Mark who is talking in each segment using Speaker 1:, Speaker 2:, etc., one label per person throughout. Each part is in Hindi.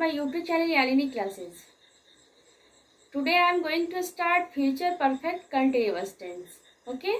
Speaker 1: my YouTube channel Yalini Classes. Today I am going to start future perfect continuous tense. Okay,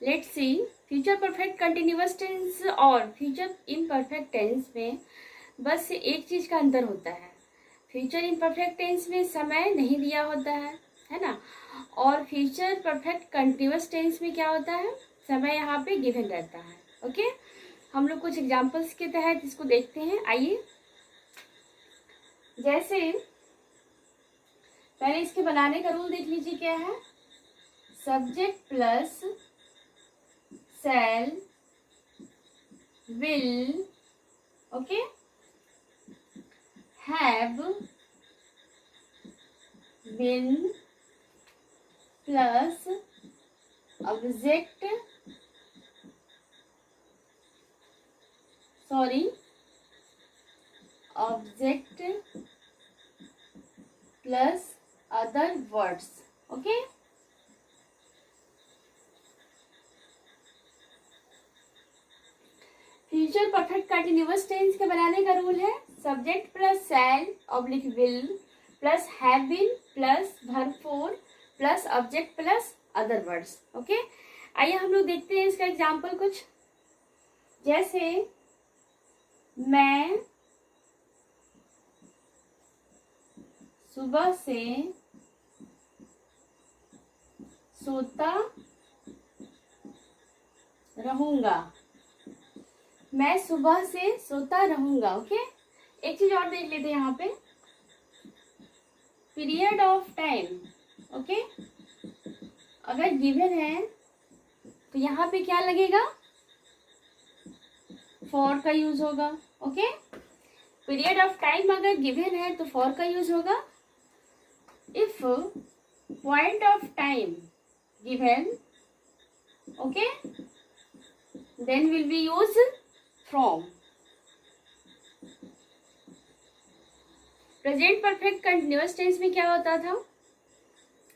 Speaker 1: let's see. Future perfect continuous tense और future imperfect tense में बस एक चीज का अंतर होता है. फ्यूचर इम्परफेक्ट टेंस में समय नहीं दिया होता है ना, और फ्यूचर परफेक्ट कंटिन्यूअस टेंस में क्या होता है, समय यहाँ पे गिवन रहता है. ओके, हम लोग कुछ एग्जांपल्स के तहत इसको देखते हैं. आइए, जैसे पहले इसके बनाने का रूल देख लीजिए. क्या है? Subject plus shall will, okay, have, been plus object plus other words. Okay, future perfect continuous tense के बनाने का रूल है subject plus shall oblique will plus have been plus verb four plus object plus other words. Okay, आइए हम लोग देखते हैं इसका एग्जाम्पल कुछ. जैसे मैं सुबह से सोता रहूंगा. मैं सुबह से सोता रहूंगा. ओके, एक चीज और देख लेते हैं यहाँ पे, पीरियड ऑफ टाइम. ओके, अगर गिवन है तो यहाँ पे क्या लगेगा, फॉर का यूज होगा. ओके, पीरियड ऑफ टाइम अगर गिवन है तो फॉर का यूज होगा. If point of time given, okay, then will be use from. Present perfect continuous tense में क्या होता था,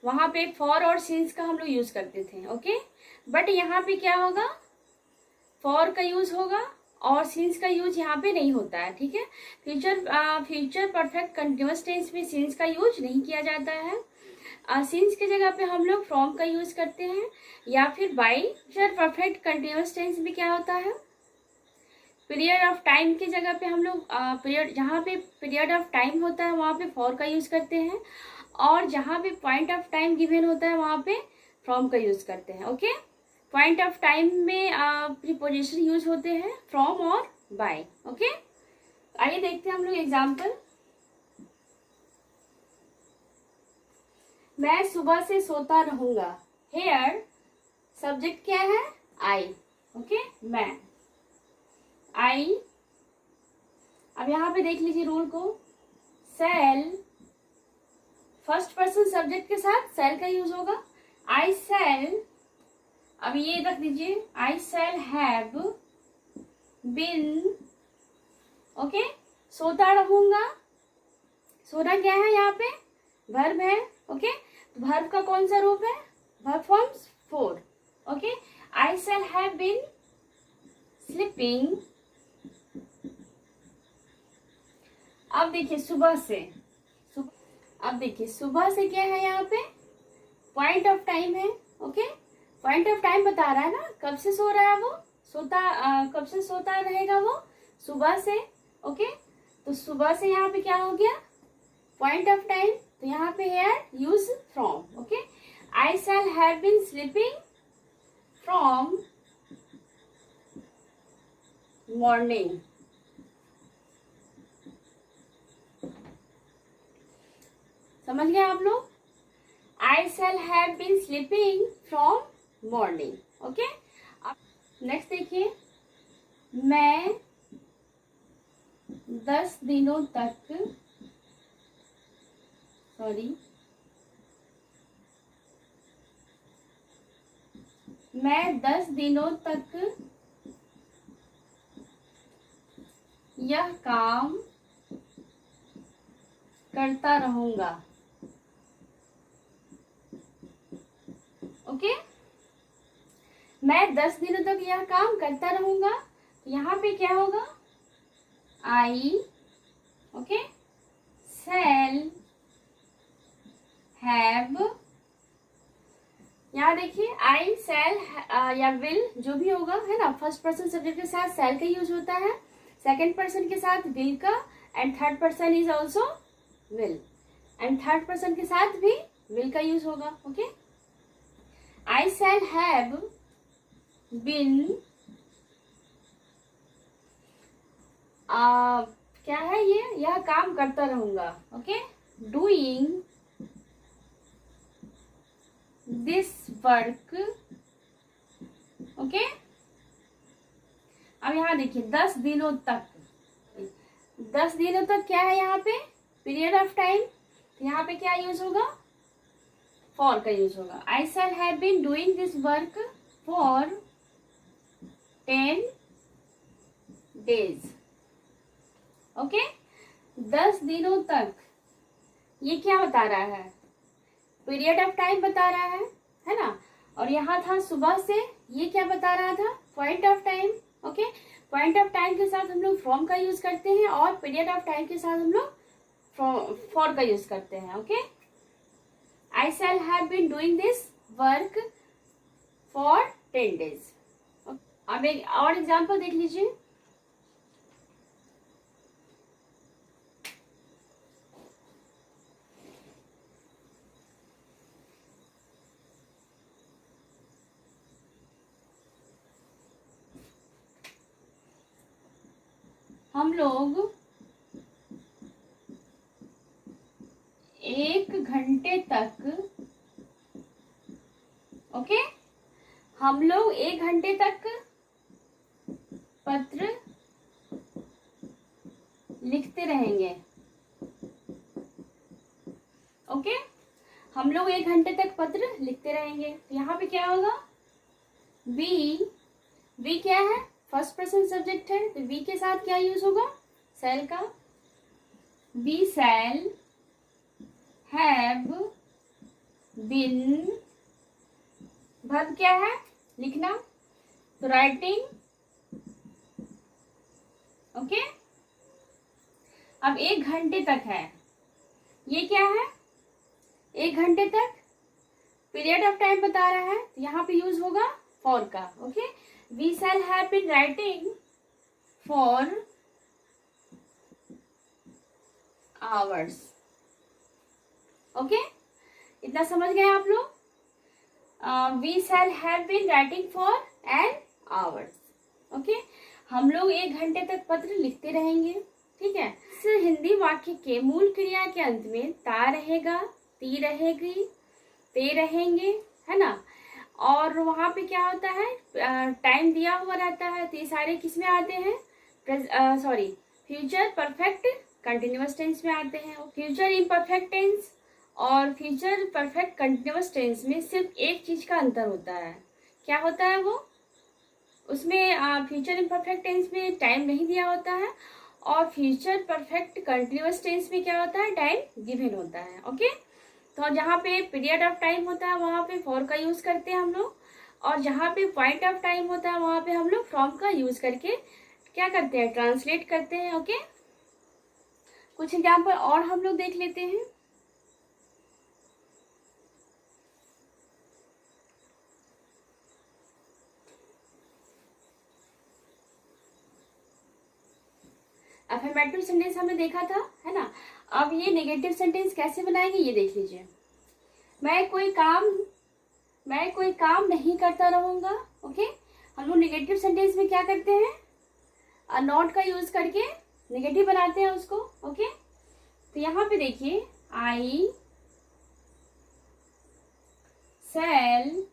Speaker 1: वहां पे फॉर और सिंस का हम लोग यूज करते थे. ओके, बट यहाँ पे क्या होगा, फॉर का यूज होगा और सिंस का यूज यहाँ पे नहीं होता है. ठीक है, फ्यूचर परफेक्ट कंटिन्यूअस टेंस में सिंस का यूज नहीं किया जाता है. सिंस की जगह पे हम लोग फ्रॉम का यूज करते हैं, या फिर by. Future perfect continuous tense में क्या होता है, पीरियड ऑफ टाइम की जगह पे हम लोग पीरियड, जहाँ पे पीरियड ऑफ टाइम होता है वहाँ पे फॉर का यूज करते हैं, और जहाँ पे पॉइंट ऑफ टाइम गिवन होता है वहाँ पे फ्रॉम का यूज करते हैं. ओके, पॉइंट ऑफ टाइम में प्रीपोजिशन यूज होते हैं फ्रॉम और बाय. ओके, आइए देखते हैं हम लोग एग्जाम्पल. मैं सुबह से सोता रहूंगा. हेयर सब्जेक्ट क्या है, आई. ओके, मैं, आई. अब यहाँ पे देख लीजिए रूल को, सेल फर्स्ट पर्सन सब्जेक्ट के साथ सेल का यूज होगा. आई सेल, अब ये रख दीजिए, आई सेल हैव बीन. ओके, सोता रहूंगा. सोना क्या है, यहाँ पे वर्ब है. ओके, तो वर्ब का कौन सा रूप है, verb forms four. Okay, I shall have been sleeping. अब देखिए सुबह से, अब देखिए सुबह से क्या है, यहाँ पे पॉइंट ऑफ टाइम है. ओके, पॉइंट ऑफ टाइम बता रहा है ना, कब से सो रहा है वो, कब से सोता रहेगा वो, सुबह से. ओके, तो सुबह से यहाँ पे क्या हो गया, पॉइंट ऑफ टाइम, तो यहाँ पे है use from. Okay, I shall have been sleeping from morning. समझ गए आप लोग, I shall have been sleeping from morning. Okay, अब नेक्स्ट देखिए, मैं 10 दिनों तक, मैं 10 दिनों तक यह काम करता रहूंगा. ओके, मैं 10 दिनों तक यह काम करता रहूंगा. यहाँ पे क्या होगा, आई. ओके, shall have, यहाँ देखिए आई शैल या विल जो भी होगा है ना, फर्स्ट पर्सन सब्जेक्ट के साथ शैल का यूज होता है, सेकंड पर्सन के साथ विल का, and third person is also will, and third person के साथ भी विल का यूज होगा। Okay, I shall have been, क्या है ये, यह काम करता रहूंगा। Okay, doing this work. Okay, अब यहाँ देखिए 10 दिनों तक, 10 दिनों तक क्या है यहाँ पे, पीरियड ऑफ टाइम, तो यहाँ पे क्या यूज होगा, फॉर का यूज होगा। I shall have been doing this work for 10 days। Okay, 10 दिनों तक, ये क्या बता रहा है, पीरियड ऑफ टाइम बता रहा है ना, और यहाँ था सुबह से, ये क्या बता रहा था, point of time. Okay, point of time के साथ हम लोग फ्रॉम का यूज करते हैं और पीरियड ऑफ टाइम के साथ हम लोग फॉर का यूज करते हैं। Okay, I shall have been doing this work for 10 days। अब एक और एग्जाम्पल देख लीजिए, हम लोग 1 घंटे तक, ओके, हम लोग 1 घंटे तक पत्र लिखते रहेंगे। ओके, हम लोग 1 घंटे तक पत्र लिखते रहेंगे, तो यहाँ पे क्या होगा, वी क्या है, फर्स्ट पर्सन सब्जेक्ट है, तो वी के साथ क्या यूज होगा, शैल का। We shall have been, verb क्या है, लिखना, तो राइटिंग। ओके, अब 1 घंटे तक है, ये क्या है, 1 घंटे तक पीरियड ऑफ टाइम बता रहा है, तो यहाँ पे यूज होगा फॉर का। Okay, we shall have been writing for hours। Okay, इतना समझ गए आप लोग, we shall have been writing for an hours। Okay, हम लोग 1 घंटे तक पत्र लिखते रहेंगे। ठीक है, इस हिंदी वाक्य के मूल क्रिया के अंत में ता रहेगा, ती रहेगी, ते रहेंगे, है ना, और वहाँ पे क्या होता है, टाइम दिया हुआ रहता है, तो ये सारे किस में आते हैं, फ्यूचर परफेक्ट कंटिन्यूअस टेंस में आते हैं। फ्यूचर इम्परफेक्ट टेंस और फ्यूचर परफेक्ट कंटिन्यूअस टेंस में सिर्फ एक चीज का अंतर होता है, क्या होता है वो, उसमें फ्यूचर इम्परफेक्ट टेंस में टाइम नहीं दिया होता है, और फ्यूचर परफेक्ट कंटिन्यूअस टेंस में क्या होता है, टाइम गिवन होता है। ओके, तो जहाँ पे पीरियड ऑफ टाइम होता है वहाँ पे फॉर का यूज करते हैं हम लोग, और जहाँ पे पॉइंट ऑफ टाइम होता है वहाँ पे हम लोग फ्रॉम का यूज करके क्या करते हैं, ट्रांसलेट करते हैं। ओके, कुछ एग्जाम्पल और हम लोग देख लेते हैं। अफर्मेटिव सेंटेंस हमने देखा था, है ना, अब ये नेगेटिव सेंटेंस कैसे बनाएंगे ये देख लीजिए। मैं कोई काम नहीं करता रहूंगा। ओके, हम लोग नेगेटिव सेंटेंस में क्या करते हैं, नॉट का यूज करके नेगेटिव बनाते हैं उसको। ओके, तो यहाँ पे देखिए, I shall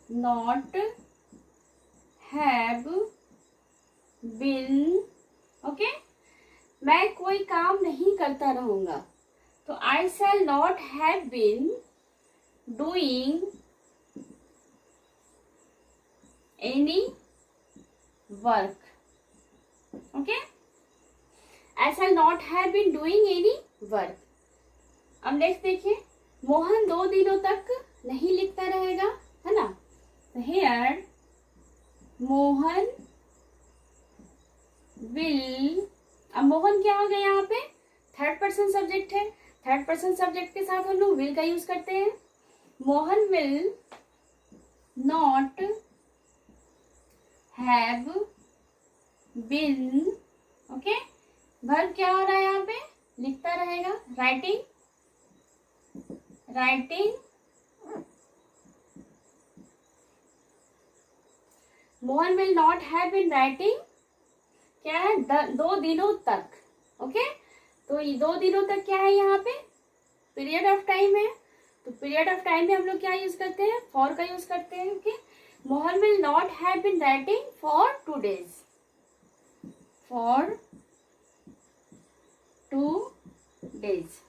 Speaker 1: not have been. Okay, मैं कोई काम नहीं करता रहूंगा, तो I shall not have been doing any work. Okay, I shall not have been doing any work. अब नेक्स्ट देखिए, मोहन 2 दिनों तक नहीं लिखता रहेगा, है ना, तो हियर मोहन विल, अब मोहन क्या हो गया यहाँ पे, थर्ड पर्सन सब्जेक्ट है, थर्ड पर्सन सब्जेक्ट के साथ हम लोग विल का यूज करते हैं। Mohan will not have bin, okay, verb क्या हो रहा है यहाँ पे, लिखता रहेगा, writing, writing, Mohan will not have bin writing, क्या है, 2 दिनों तक, ओके। तो ये 2 दिनों तक क्या है यहाँ पे, पीरियड ऑफ टाइम है। तो पीरियड ऑफ टाइम में हम लोग क्या यूज करते हैं, फॉर का यूज करते हैं, okay. Mohan will not have bin writing for 2 days, for 2 days,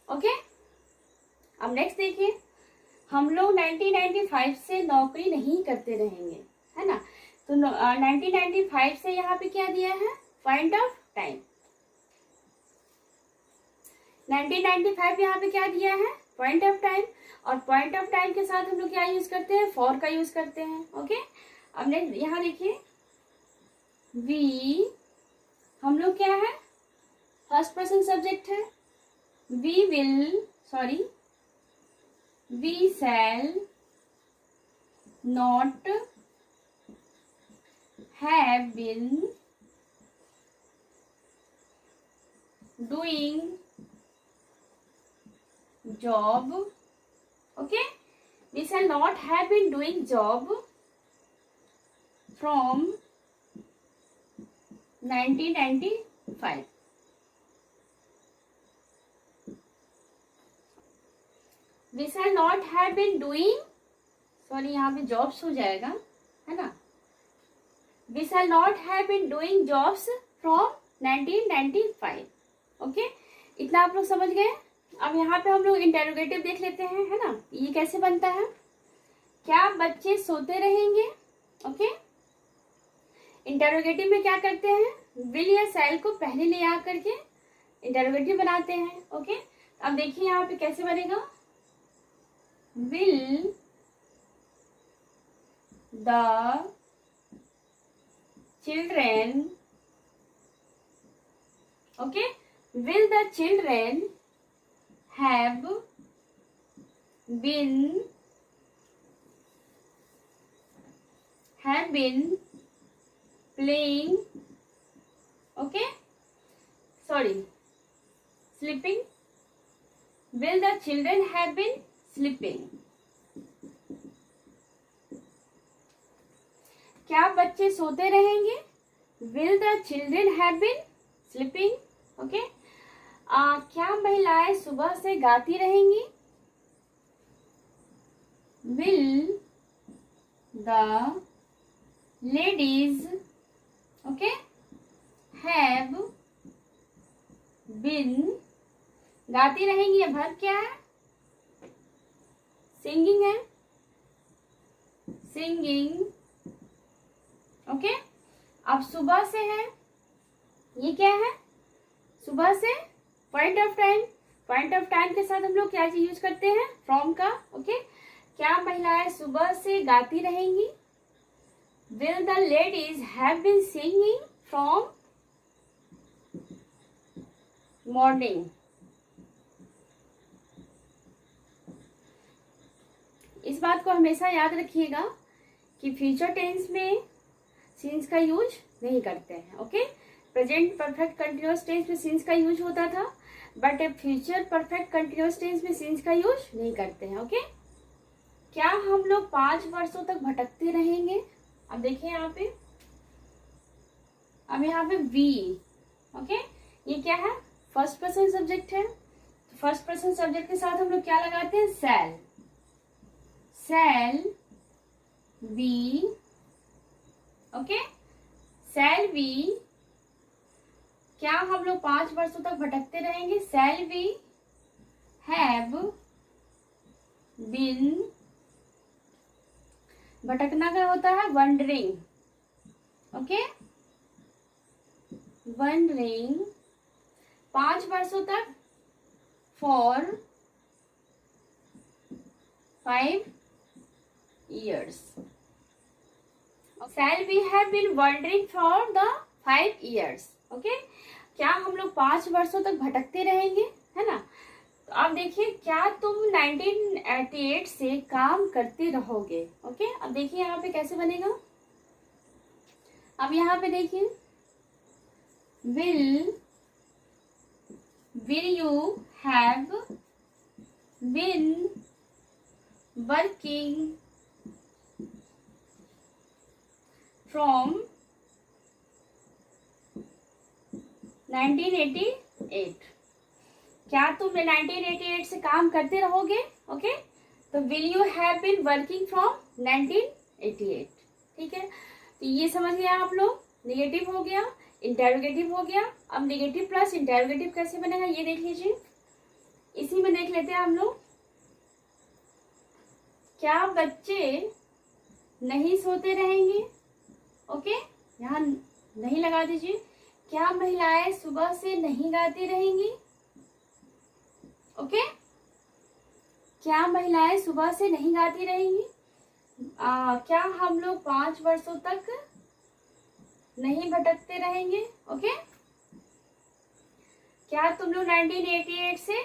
Speaker 1: okay. अब नेक्स्ट देखिए, हम लोग 1995 से नौकरी नहीं करते रहेंगे, है ना। तो 1995 से यहाँ पे क्या दिया है, पॉइंट ऑफ टाइम। 1995 यहाँ पे क्या दिया है, पॉइंट ऑफ टाइम, और पॉइंट ऑफ टाइम के साथ हम लोग क्या यूज करते हैं, फॉर का यूज करते हैं, ओके। अब नेक्स्ट यहाँ देखिए, वी, हम लोग क्या है, फर्स्ट पर्सन सब्जेक्ट है, we will, sorry, we shall not have been doing job, okay, we shall not have been doing job from 1995, we shall not have been doing, sorry यहाँ पे जॉब्स हो जाएगा, है ना, we shall not have been doing jobs from 1995, okay. इतना आप लोग समझ गए। अब यहाँ पे हम लोग इंटेरोगेटिव देख लेते हैं, है ना, ये कैसे बनता है, क्या बच्चे सोते रहेंगे, ओके। इंटेरोगेटिव में क्या करते हैं, विल या शैल को पहले ले आ करके इंटेरोगेटिव बनाते हैं, ओके। अब देखिए यहाँ पे कैसे बनेगा, will the children, okay, will the children have been playing, okay, sorry, sleeping, will the children have been sleeping, क्या बच्चे सोते रहेंगे, will the children have been sleeping, okay. क्या महिलाएं सुबह से गाती रहेंगी, will the ladies, okay, have been, गाती रहेंगी, वर्ब क्या है, सिंगिंग है, सिंगिंग, ओके। अब सुबह से है, ये क्या है, सुबह से, point of time, point of time के साथ हम लोग क्या चीज यूज करते हैं, फ्रॉम का, ओके। क्या महिलाएं सुबह से गाती रहेंगी, will the ladies have been singing from morning. इस बात को हमेशा याद रखिएगा कि फ्यूचर टेंस में सिंस का यूज नहीं करते हैं, ओके। प्रेजेंट परफेक्ट कंटिन्यूअस टेंस में सिंस का यूज होता था, but future perfect continuous tense में सिंस का यूज नहीं करते हैं, ओके। क्या हम लोग 5 वर्षों तक भटकते रहेंगे, अब देखिए यहाँ पे, अब यहाँ पे वी, ओके, ये क्या है, फर्स्ट पर्सन सब्जेक्ट है, तो फर्स्ट पर्सन सब्जेक्ट के साथ हम लोग क्या लगाते हैं, shall, shall we, okay, shall we, क्या हम लोग 5 वर्षों तक भटकते रहेंगे, शैल वी हैव बीन, भटकना का होता है वंडरिंग, ओके, वंडरिंग 5 वर्षों तक, for 5 years, shall we have been wandering for the 5 years, okay। क्या हम लोग 5 वर्षों तक भटकते रहेंगे, है ना। तो अब देखिए, क्या तुम 1988 से काम करते रहोगे। ओके, अब देखिए यहाँ पे कैसे बनेगा। अब यहाँ पे देखिए, will you have been working from 1988, क्या तुम 1988 से काम करते रहोगे। ओके, तो will you have been working from 1988। ठीक है, तो ये समझ गया आप लोग। नेगेटिव हो गया, इंटेरोगेटिव हो गया। अब नेगेटिव प्लस इंटेरोगेटिव कैसे बनेगा ये देख लीजिए। इसी में देख लेते हैं हम लोग। क्या बच्चे नहीं सोते रहेंगे। ओके, यहाँ नहीं लगा दीजिए। क्या महिलाएं सुबह से नहीं गाती रहेंगी। ओके, क्या महिलाएं सुबह से नहीं गाती रहेंगी। क्या हम लोग 5 वर्षों तक नहीं भटकते रहेंगे। ओके, क्या तुम लोग 1988 से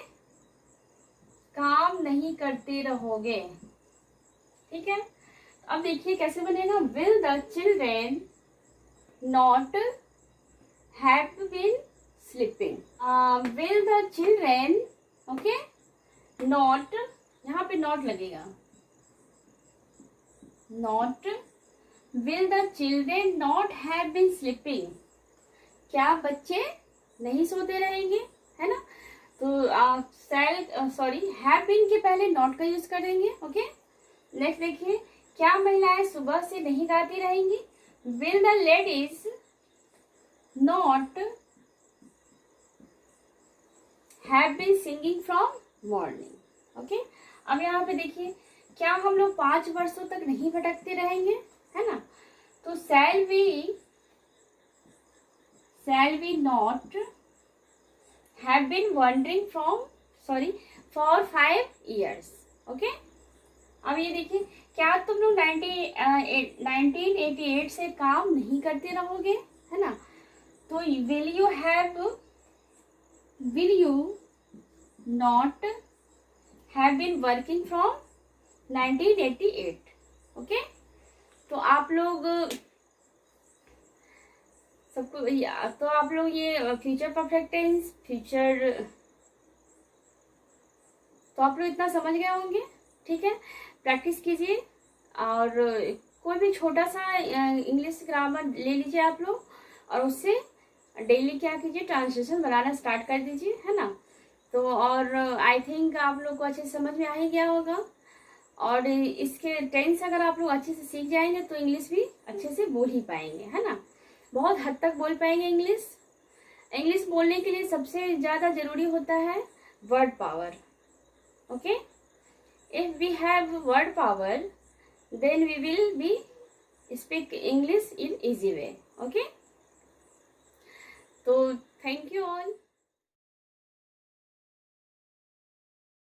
Speaker 1: काम नहीं करते रहोगे। ठीक है, अब देखिए कैसे बनेगा। Will the children not have been sleeping. Will the children, okay, not, यहाँ पे नॉट लगेगा, not, will the children not have been sleeping. क्या बच्चे नहीं सोते रहेंगे, है ना। तो सॉरी, हैव बीन के पहले नॉट का यूज करेंगे। ओके, नेक्स्ट देखिए, क्या महिलाएं सुबह से नहीं गाती रहेंगी। Will the ladies not have been singing from morning. Okay, अब यहाँ पे देखिए, क्या हम लोग 5 वर्षों तक नहीं भटकते रहेंगे, है ना। तो shall we not have been wandering for 5 years। Okay, अब ये देखिए, क्या तुम लोग 1988 से काम नहीं करते रहोगे, है ना। तो will you not have been working from 1988। Okay, तो आप लोग सबको, तो आप लोग ये फ्यूचर परफेक्ट टेंस, फ्यूचर, तो आप लोग इतना समझ गए होंगे। ठीक है, प्रैक्टिस कीजिए और कोई भी छोटा सा इंग्लिश ग्रामर ले लीजिए आप लोग, और उससे डेली क्या कीजिए, ट्रांसलेशन बनाना स्टार्ट कर दीजिए, है ना। तो और आई थिंक आप लोग को अच्छे से समझ में आ ही गया होगा। और इसके टेंस अगर आप लोग अच्छे से सीख जाएंगे तो इंग्लिश भी अच्छे से बोल ही पाएंगे, है ना। बहुत हद तक बोल पाएंगे इंग्लिश। इंग्लिश बोलने के लिए सबसे ज़्यादा जरूरी होता है word power. Okay, if we have word power then we will be speak English in easy way. Okay, so thank you all.